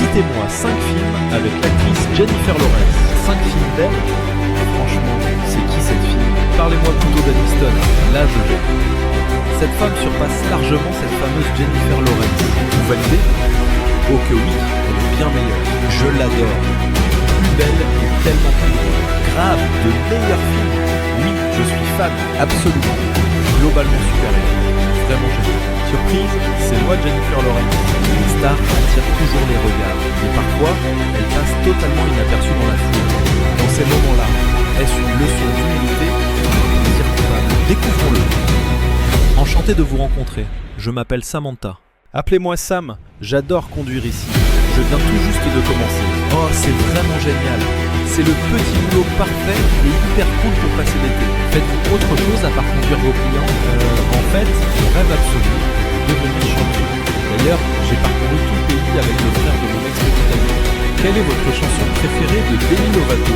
Citez-moi 5 films avec l'actrice Jennifer Lawrence. 5 films d'elle. Franchement, c'est qui cette fille? Parlez-moi plutôt d'Aniston. Là, je vais. Cette femme surpasse largement cette fameuse Jennifer Lawrence. Vous validez? Oh que oui, elle est bien meilleure. Je l'adore. Plus belle et tellement plus drôle. Grave, de meilleurs films. Oui, je suis fan, absolument. Globalement supérieur. Vraiment génial. Surprise, c'est moi Jennifer Lawrence. Les stars attirent toujours les regards. Mais parfois, elles passent totalement inaperçues dans la foule. Dans ces moments-là, est-ce une leçon d'humilité ou un plaisir coupable? Découvrons-le. Enchanté de vous rencontrer. Je m'appelle Samantha. Appelez-moi Sam, j'adore conduire ici. Je viens tout juste de commencer. Oh, c'est vraiment génial. C'est le petit boulot parfait et hyper cool pour passer l'été. Faites-vous autre chose à part conduire vos clients? En fait, mon rêve absolu est de devenir champion. D'ailleurs, j'ai parcouru tout le pays avec le frère de mon ex-petite amie. Quelle est votre chanson préférée de Demi Lovato?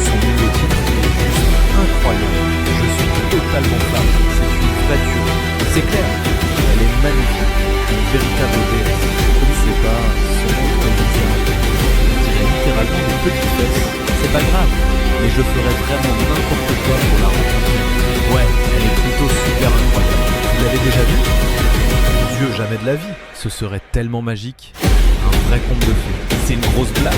Son nouveau titre est juste incroyable. Je suis totalement fan. C'est une vraie tuerie. C'est clair, elle est magnifique. Une véritable déesse. Je ne sais pas, son nom comme ça. Je dirais littéralement des petites fesses. C'est pas grave, mais je ferais vraiment n'importe quoi pour la rencontrer. Ouais, elle est plutôt super incroyable. Vous l'avez déjà vue? Mon Dieu, jamais de la vie. Ce serait tellement magique. Un vrai conte de fées. C'est une grosse blague?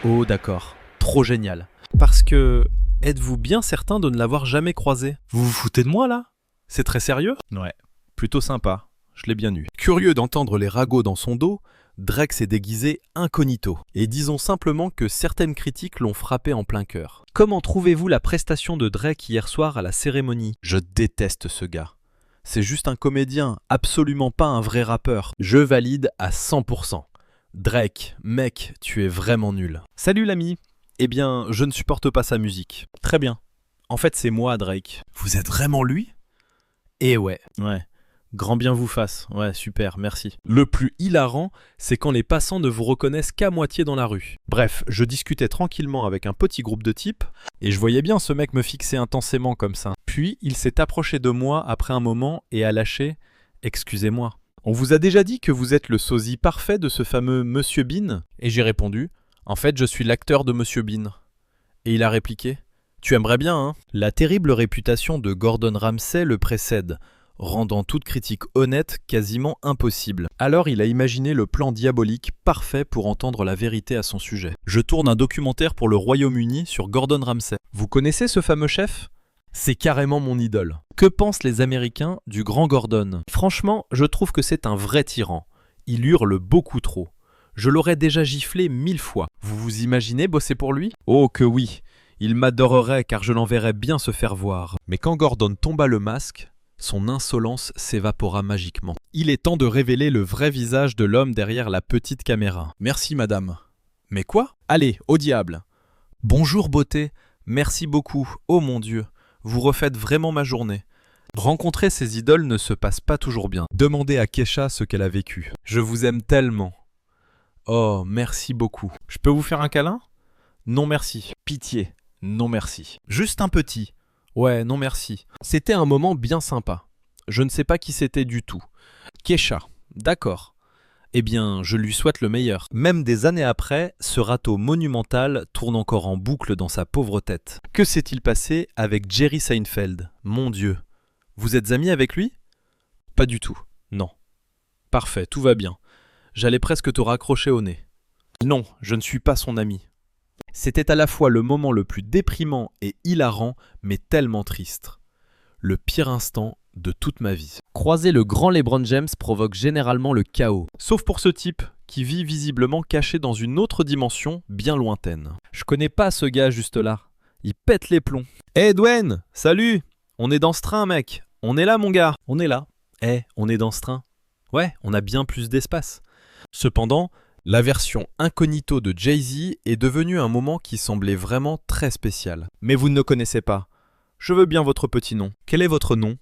Oh d'accord, trop génial. Parce que, êtes-vous bien certain de ne l'avoir jamais croisée? Vous vous foutez de moi là? C'est très sérieux? Ouais, plutôt sympa. Je l'ai bien eu. Curieux d'entendre les ragots dans son dos, Drake s'est déguisé incognito. Et disons simplement que certaines critiques l'ont frappé en plein cœur. Comment trouvez-vous la prestation de Drake hier soir à la cérémonie? Je déteste ce gars. C'est juste un comédien, absolument pas un vrai rappeur. Je valide à 100%. Drake, mec, tu es vraiment nul. Salut l'ami. Eh bien, je ne supporte pas sa musique. Très bien. En fait, c'est moi, Drake. Vous êtes vraiment lui? Eh ouais. Ouais. Grand bien vous fasse. Ouais, super, merci. Le plus hilarant, c'est quand les passants ne vous reconnaissent qu'à moitié dans la rue. Bref, je discutais tranquillement avec un petit groupe de types, et je voyais bien ce mec me fixer intensément comme ça. Puis, il s'est approché de moi après un moment et a lâché « Excusez-moi. On vous a déjà dit que vous êtes le sosie parfait de ce fameux Monsieur Bean ?» Et j'ai répondu « En fait, je suis l'acteur de Monsieur Bean. » Et il a répliqué « Tu aimerais bien, hein ?» La terrible réputation de Gordon Ramsay le précède, rendant toute critique honnête quasiment impossible. Alors il a imaginé le plan diabolique parfait pour entendre la vérité à son sujet. Je tourne un documentaire pour le Royaume-Uni sur Gordon Ramsay. Vous connaissez ce fameux chef? C'est carrément mon idole. Que pensent les Américains du grand Gordon? Franchement, je trouve que c'est un vrai tyran. Il hurle beaucoup trop. Je l'aurais déjà giflé 1000 fois. Vous vous imaginez bosser pour lui? Oh que oui. Il m'adorerait car je l'enverrais bien se faire voir. Mais quand Gordon tomba le masque, son insolence s'évapora magiquement. Il est temps de révéler le vrai visage de l'homme derrière la petite caméra. Merci madame. Mais quoi? Allez, au diable. Bonjour beauté, merci beaucoup, oh mon Dieu, vous refaites vraiment ma journée. Rencontrer ses idoles ne se passe pas toujours bien. Demandez à Kesha ce qu'elle a vécu. Je vous aime tellement. Oh, merci beaucoup. Je peux vous faire un câlin? Non merci. Pitié, non merci. Juste un petit. Ouais, non merci. C'était un moment bien sympa. Je ne sais pas qui c'était du tout. Kesha, d'accord. Eh bien, je lui souhaite le meilleur. Même des années après, ce râteau monumental tourne encore en boucle dans sa pauvre tête. Que s'est-il passé avec Jerry Seinfeld? Mon Dieu. Vous êtes amis avec lui? Pas du tout, non. Parfait, tout va bien. J'allais presque te raccrocher au nez. Non, je ne suis pas son ami. C'était à la fois le moment le plus déprimant et hilarant, mais tellement triste. Le pire instant de toute ma vie. Croiser le grand LeBron James provoque généralement le chaos. Sauf pour ce type, qui vit visiblement caché dans une autre dimension bien lointaine. Je connais pas ce gars juste là. Il pète les plombs. Hey Dwayne, salut! On est dans ce train mec. On est là mon gars. On est là. On est dans ce train. Ouais, on a bien plus d'espace. Cependant, la version incognito de Jay-Z est devenue un moment qui semblait vraiment très spécial. Mais vous ne le connaissez pas. Je veux bien votre petit nom. Quel est votre nom?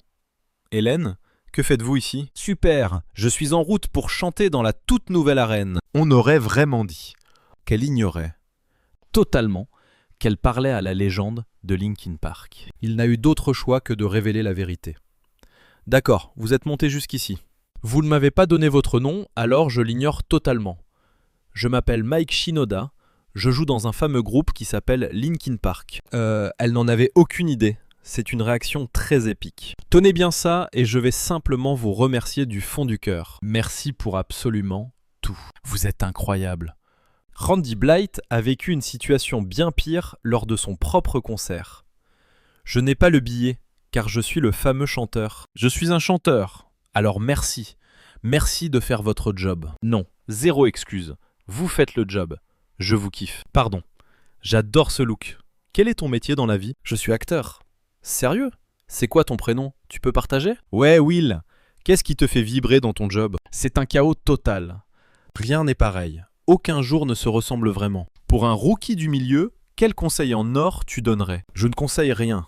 Hélène? Que faites-vous ici? Super, je suis en route pour chanter dans la toute nouvelle arène. On aurait vraiment dit qu'elle ignorait totalement qu'elle parlait à la légende de Linkin Park. Il n'a eu d'autre choix que de révéler la vérité. D'accord, vous êtes monté jusqu'ici. Vous ne m'avez pas donné votre nom, alors je l'ignore totalement. Je m'appelle Mike Shinoda, je joue dans un fameux groupe qui s'appelle Linkin Park. Elle n'en avait aucune idée. C'est une réaction très épique. Tenez bien ça et je vais simplement vous remercier du fond du cœur. Merci pour absolument tout. Vous êtes incroyable. Randy Blythe a vécu une situation bien pire lors de son propre concert. Je n'ai pas le billet, car je suis le fameux chanteur. Je suis un chanteur, alors merci. Merci de faire votre job. Non, zéro excuse. Vous faites le job. Je vous kiffe. Pardon. J'adore ce look. Quel est ton métier dans la vie ? Je suis acteur. Sérieux ? C'est quoi ton prénom ? Tu peux partager ? Ouais, Will. Qu'est-ce qui te fait vibrer dans ton job ? C'est un chaos total. Rien n'est pareil. Aucun jour ne se ressemble vraiment. Pour un rookie du milieu, quel conseil en or tu donnerais ? Je ne conseille rien.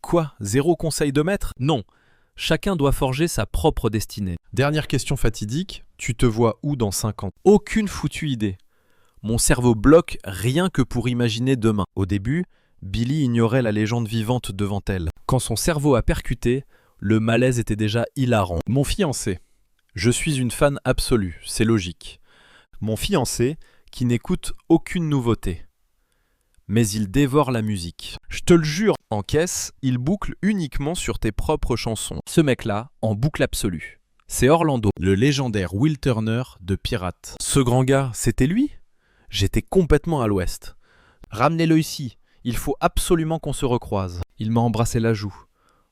Quoi ? Zéro conseil de maître ? Non. Chacun doit forger sa propre destinée. Dernière question fatidique, tu te vois où dans 5 ans ? Aucune foutue idée. Mon cerveau bloque rien que pour imaginer demain. Au début, Billy ignorait la légende vivante devant elle. Quand son cerveau a percuté, le malaise était déjà hilarant. Mon fiancé. Je suis une fan absolue, c'est logique. Mon fiancé qui n'écoute aucune nouveauté. Mais il dévore la musique. Je te le jure, en caisse, il boucle uniquement sur tes propres chansons. Ce mec-là, en boucle absolue. C'est Orlando, le légendaire Will Turner de Pirates. Ce grand gars, c'était lui ? J'étais complètement à l'ouest. Ramenez-le ici, il faut absolument qu'on se recroise. Il m'a embrassé la joue.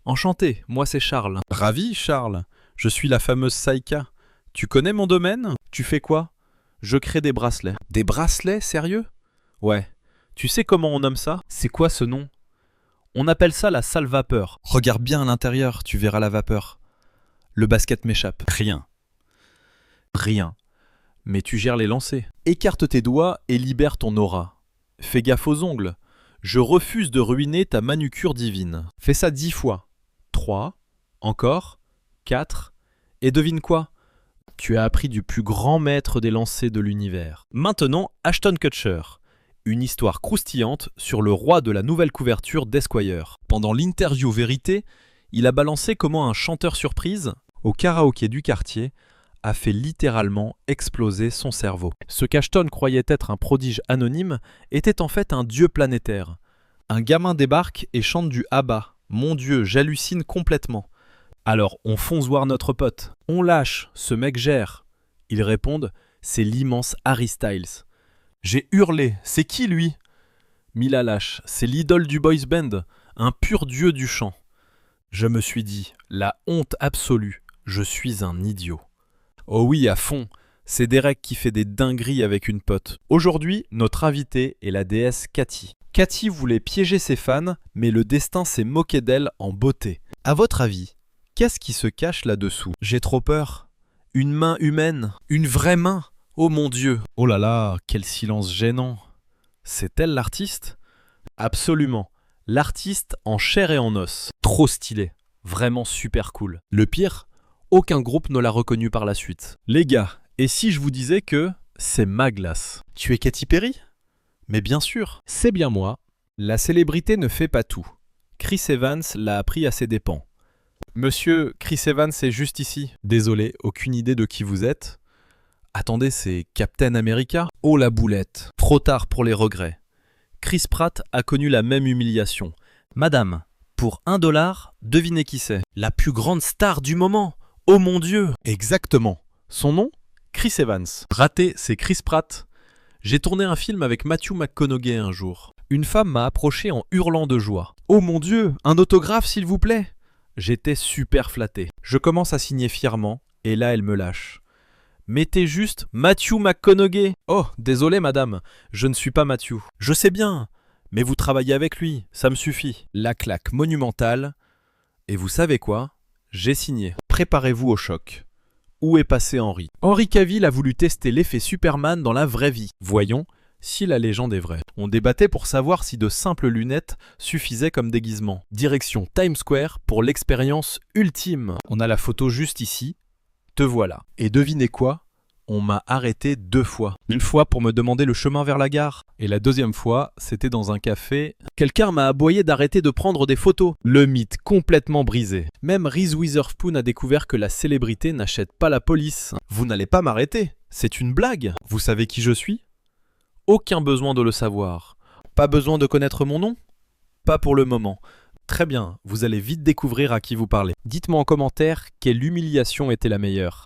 Enchanté, moi c'est Charles. Ravi, Charles. Je suis la fameuse Saïka. Tu connais mon domaine ? Tu fais quoi ? Je crée des bracelets. Des bracelets, sérieux ? Ouais. Tu sais comment on nomme ça ? C'est quoi ce nom ? On appelle ça la sale vapeur. Regarde bien à l'intérieur, tu verras la vapeur. Le basket m'échappe. Rien. Rien. Mais tu gères les lancers. Écarte tes doigts et libère ton aura. Fais gaffe aux ongles. Je refuse de ruiner ta manucure divine. Fais ça 10 fois. 3, encore, 4, et devine quoi ? Tu as appris du plus grand maître des lancers de l'univers. Maintenant, Ashton Kutcher. Une histoire croustillante sur le roi de la nouvelle couverture d'Esquire. Pendant l'interview vérité, il a balancé comment un chanteur surprise, au karaoké du quartier, a fait littéralement exploser son cerveau. Ce qu'Ashton croyait être un prodige anonyme était en fait un dieu planétaire. Un gamin débarque et chante du ABBA. Mon Dieu, j'hallucine complètement. Alors on fonce voir notre pote. On lâche, ce mec gère. Ils répondent, c'est l'immense Harry Styles. J'ai hurlé, c'est qui lui ? Mila lâche, c'est l'idole du boys band, un pur dieu du chant. Je me suis dit, la honte absolue, je suis un idiot. Oh oui, à fond, c'est Derek qui fait des dingueries avec une pote. Aujourd'hui, notre invitée est la déesse Cathy. Cathy voulait piéger ses fans, mais le destin s'est moqué d'elle en beauté. À votre avis, qu'est-ce qui se cache là-dessous ? J'ai trop peur. Une main humaine ? Une vraie main ? Oh mon Dieu ! Oh là là, quel silence gênant. C'est elle l'artiste ? Absolument. L'artiste en chair et en os. Trop stylé. Vraiment super cool. Le pire ? Aucun groupe ne l'a reconnu par la suite. Les gars, et si je vous disais que c'est ma glace ? Tu es Katy Perry ? Mais bien sûr, c'est bien moi. La célébrité ne fait pas tout. Chris Evans l'a appris à ses dépens. Monsieur, Chris Evans est juste ici. Désolé, aucune idée de qui vous êtes. Attendez, c'est Captain America ? Oh la boulette. Trop tard pour les regrets. Chris Pratt a connu la même humiliation. Madame, pour $1, devinez qui c'est ? La plus grande star du moment. Oh mon Dieu ! Exactement. Son nom ? Chris Evans. Raté, c'est Chris Pratt. J'ai tourné un film avec Matthew McConaughey un jour. Une femme m'a approché en hurlant de joie. Oh mon Dieu, un autographe s'il vous plaît ? J'étais super flatté. Je commence à signer fièrement, et là elle me lâche. Mettez juste Matthew McConaughey. Oh, désolé madame, je ne suis pas Matthew. Je sais bien, mais vous travaillez avec lui, ça me suffit. La claque monumentale. Et vous savez quoi ? J'ai signé. Préparez-vous au choc. Où est passé Henry ? Henry Cavill a voulu tester l'effet Superman dans la vraie vie. Voyons si la légende est vraie. On débattait pour savoir si de simples lunettes suffisaient comme déguisement. Direction Times Square pour l'expérience ultime. On a la photo juste ici. Te voilà. Et devinez quoi ? On m'a arrêté 2 fois. Une fois pour me demander le chemin vers la gare. Et la deuxième fois, c'était dans un café. Quelqu'un m'a aboyé d'arrêter de prendre des photos. Le mythe complètement brisé. Même Reese Witherspoon a découvert que la célébrité n'achète pas la police. Vous n'allez pas m'arrêter. C'est une blague. Vous savez qui je suis? Aucun besoin de le savoir. Pas besoin de connaître mon nom? Pas pour le moment. Très bien, vous allez vite découvrir à qui vous parlez. Dites-moi en commentaire quelle humiliation était la meilleure.